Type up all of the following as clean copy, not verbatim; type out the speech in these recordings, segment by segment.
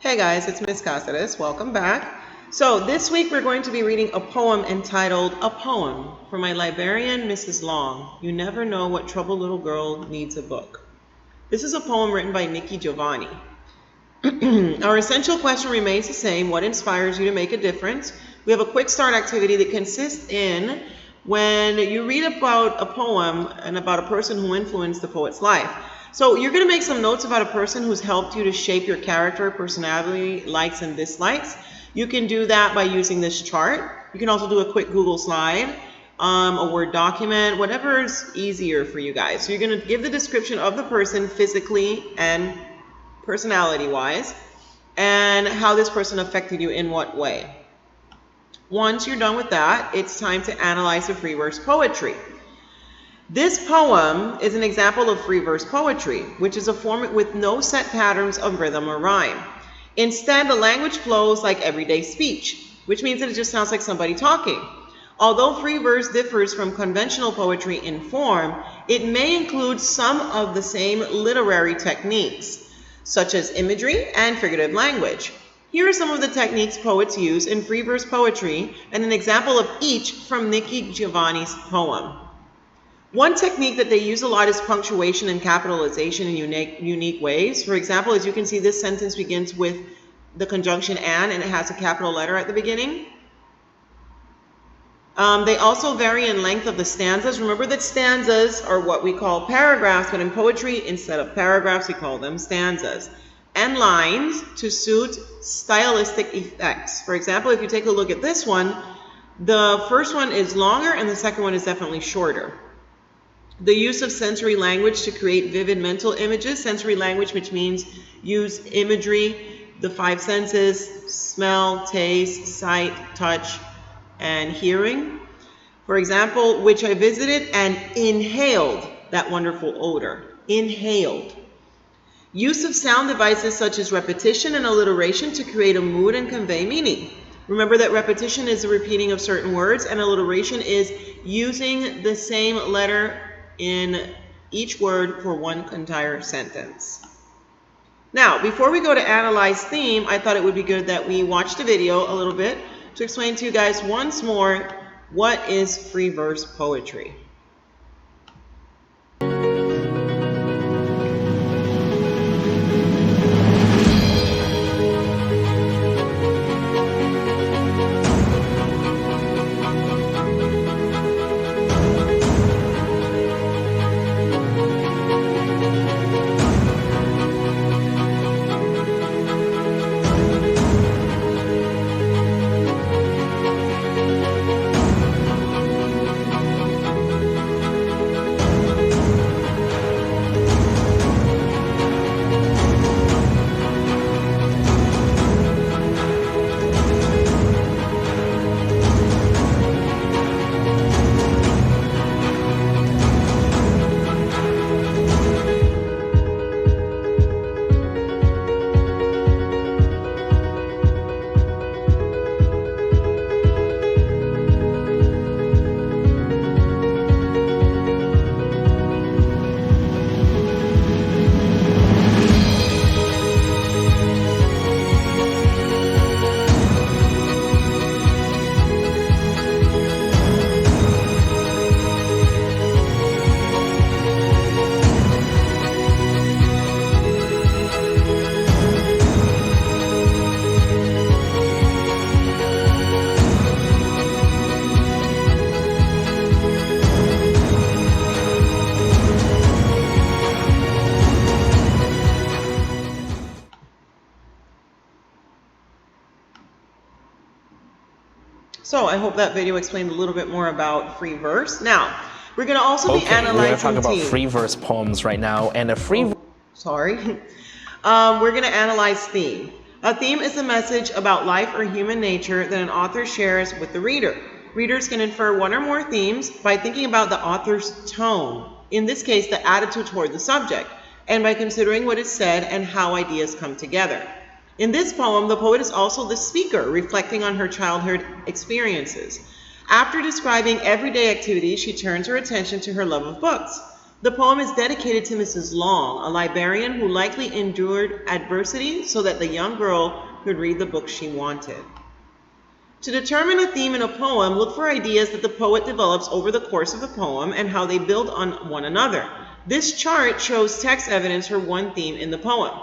Hey guys, it's Miss Cáceres. Welcome back. So this week we're going to be reading a poem entitled A Poem for my librarian, Mrs. Long. You never know what troubled little girl needs a book. This is a poem written by Nikki Giovanni. Our essential question remains the same. What inspires you to make a difference? We have a quick start activity that consists in when you read about a poem and about a person who influenced the poet's life. So you're going to make some notes about a person who's helped you to shape your character, personality, likes and dislikes. You can do that by using this chart. You can also do a quick Google slide, a Word document, whatever is easier for you guys. So you're going to give the description of the person physically and personality-wise, and how this person affected you in what way. Once you're done with that, it's time to analyze the free verse poetry. This poem is an example of free verse poetry, which is a form with no set patterns of rhythm or rhyme. Instead, the language flows like everyday speech, which means that it just sounds like somebody talking. Although free verse differs from conventional poetry in form, it may include some of the same literary techniques, such as imagery and figurative language. Here are some of the techniques poets use in free verse poetry and an example of each from Nikki Giovanni's poem. One technique that they use a lot is punctuation and capitalization in unique ways. For example, as you can see, this sentence begins with the conjunction and it has a capital letter at the beginning. They also vary in length of the stanzas. Remember that stanzas are what we call paragraphs, but in poetry, instead of paragraphs, we call them stanzas. And lines to suit stylistic effects. For example, if you take a look at this one, the first one is longer and the second one is definitely shorter. The use of sensory language to create vivid mental images. Sensory language, which means use imagery, the five senses, smell, taste, sight, touch, and hearing. For example, which I visited and inhaled that wonderful odor. Inhaled. Use of sound devices such as repetition and alliteration to create a mood and convey meaning. Remember that repetition is the repeating of certain words and alliteration is using the same letter in each word for one entire sentence. Now, before we go to analyze theme, I thought it would be good that we watch the video a little bit to explain to you guys once more what is free verse poetry. So I hope that video explained a little bit more about free verse. Now, we're going to also be analyzing we're going to talk about theme. free verse poems right now, and a free... We're going to analyze theme. A theme is a message about life or human nature that an author shares with the reader. Readers can infer one or more themes by thinking about the author's tone, in this case, the attitude toward the subject, and by considering what is said and how ideas come together. In this poem, the poet is also the speaker, reflecting on her childhood experiences. After describing everyday activities, she turns her attention to her love of books. The poem is dedicated to Mrs. Long, a librarian who likely endured adversity so that the young girl could read the book she wanted. To determine a theme in a poem, look for ideas that the poet develops over the course of the poem and how they build on one another. This chart shows text evidence for one theme in the poem.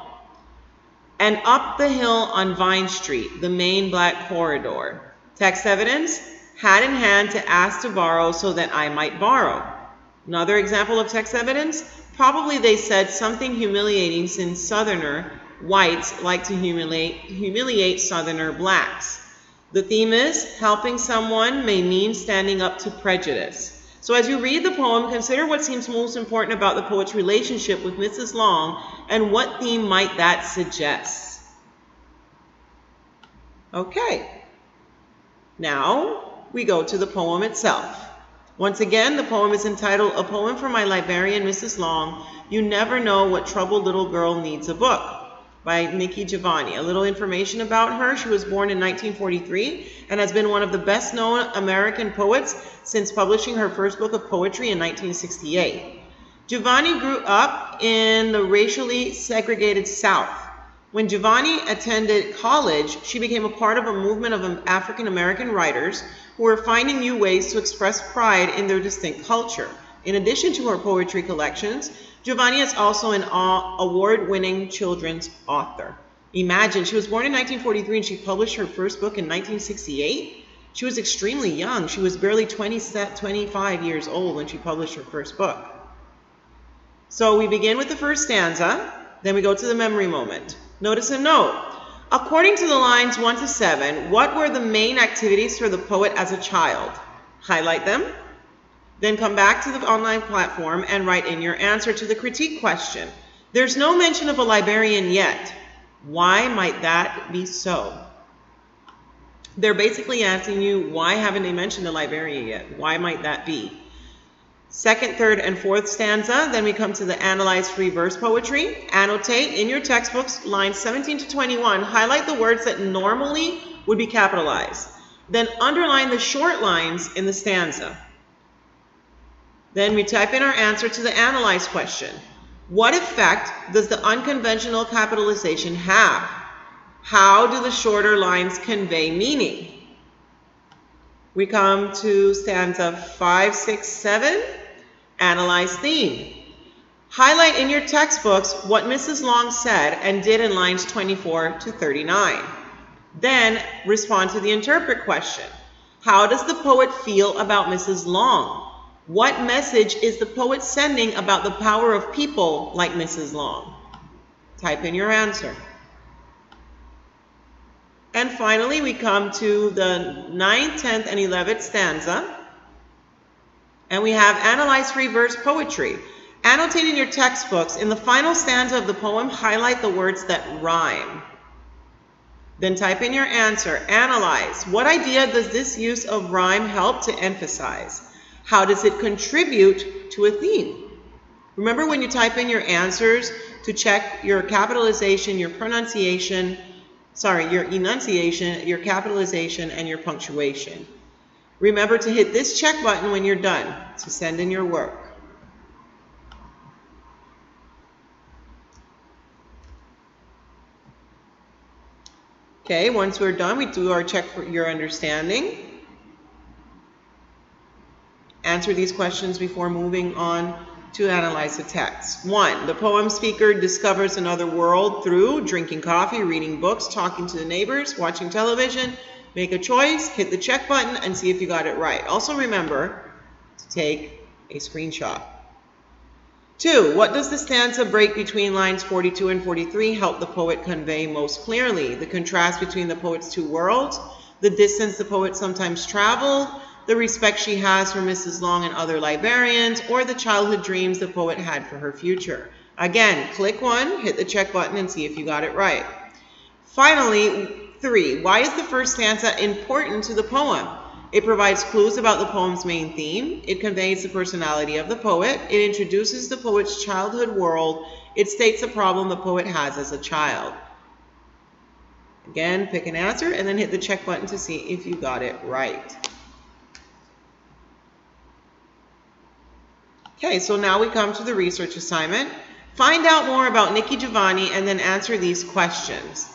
And up the hill on Vine Street, the main black corridor. Text evidence, hat in hand to ask to borrow so that I might borrow. Another example of text evidence, probably they said something humiliating since Southerner whites like to humiliate Southerner blacks. The theme is, helping someone may mean standing up to prejudice. So as you read the poem, consider what seems most important about the poet's relationship with Mrs. Long and what theme might that suggest. Okay, now we go to the poem itself. Once again, the poem is entitled A Poem for My Librarian, Mrs. Long. You Never Know What Troubled Little Girl Needs a Book, by Nikki Giovanni. A little information about her. She was born in 1943 and has been one of the best-known American poets since publishing her first book of poetry in 1968. Giovanni grew up in the racially segregated South. When Giovanni attended college, she became a part of a movement of African-American writers who were finding new ways to express pride in their distinct culture. In addition to her poetry collections, Giovanni is also an award-winning children's author. Imagine, she was born in 1943 and she published her first book in 1968. She was extremely young. She was barely 25 years old when she published her first book. So we begin with the first stanza, then we go to the memory moment. Notice a note. According to the lines 1 to 7, what were the main activities for the poet as a child? Highlight them. Then come back to the online platform and write in your answer to the critique question. There's no mention of a librarian yet. Why might that be so? They're basically asking you, why haven't they mentioned a librarian yet? Why might that be? Second, third, and fourth stanza. Then we come to the analyze free verse poetry. Annotate in your textbooks lines 17 to 21. Highlight the words that normally would be capitalized. Then underline the short lines in the stanza. Then we type in our answer to the analyze question. What effect does the unconventional capitalization have? How do the shorter lines convey meaning? We come to stanza 5, 6, 7, analyze theme. Highlight in your textbooks what Mrs. Long said and did in lines 24 to 39. Then respond to the interpret question. How does the poet feel about Mrs. Long? What message is the poet sending about the power of people like Mrs. Long? Type in your answer. And finally, we come to the 9th, 10th, and 11th stanza. And we have analyze free verse poetry. Annotate in your textbooks. In the final stanza of the poem, highlight the words that rhyme. Then type in your answer. Analyze. What idea does this use of rhyme help to emphasize? How does it contribute to a theme? Remember when you type in your answers to check your capitalization, your pronunciation, your enunciation, your capitalization, and your punctuation. Remember to hit this check button when you're done to send in your work. Okay, once we're done, we do our check for your understanding. Answer these questions before moving on to analyze the text. 1. The poem speaker discovers another world through drinking coffee, reading books, talking to the neighbors, watching television. Make a choice, hit the check button, and see if you got it right. Also remember to take a screenshot. 2. What does the stanza break between lines 42 and 43 help the poet convey most clearly? The contrast between the poet's two worlds, the distance the poet sometimes traveled, the respect she has for Mrs. Long and other librarians, or the childhood dreams the poet had for her future. Again, click 1, hit the check button, and see if you got it right. Finally, 3. Why is the first stanza important to the poem? It provides clues about the poem's main theme. It conveys the personality of the poet. It introduces the poet's childhood world. It states a problem the poet has as a child. Again, pick an answer and then hit the check button to see if you got it right. Okay, so now we come to the research assignment. Find out more about Nikki Giovanni and then answer these questions.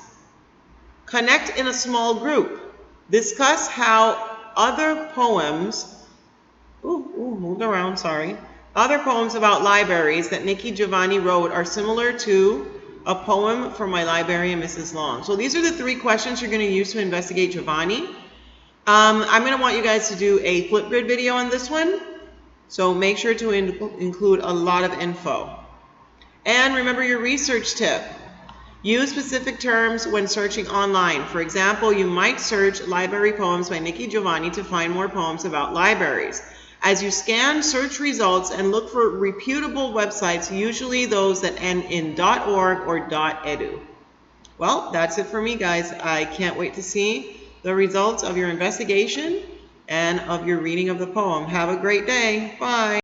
Connect in a small group. Discuss how other poems, moved around, sorry. Other poems about libraries that Nikki Giovanni wrote are similar to a poem from my librarian, Mrs. Long. So these are the 3 questions you're going to use to investigate Giovanni. I'm going to want you guys to do a Flipgrid video on this one. So make sure to include a lot of info. And remember your research tip. Use specific terms when searching online. For example, you might search library poems by Nikki Giovanni to find more poems about libraries. As you scan search results and look for reputable websites, usually those that end in .org or .edu. Well, that's it for me, guys. I can't wait to see the results of your investigation and of your reading of the poem. Have a great day. Bye.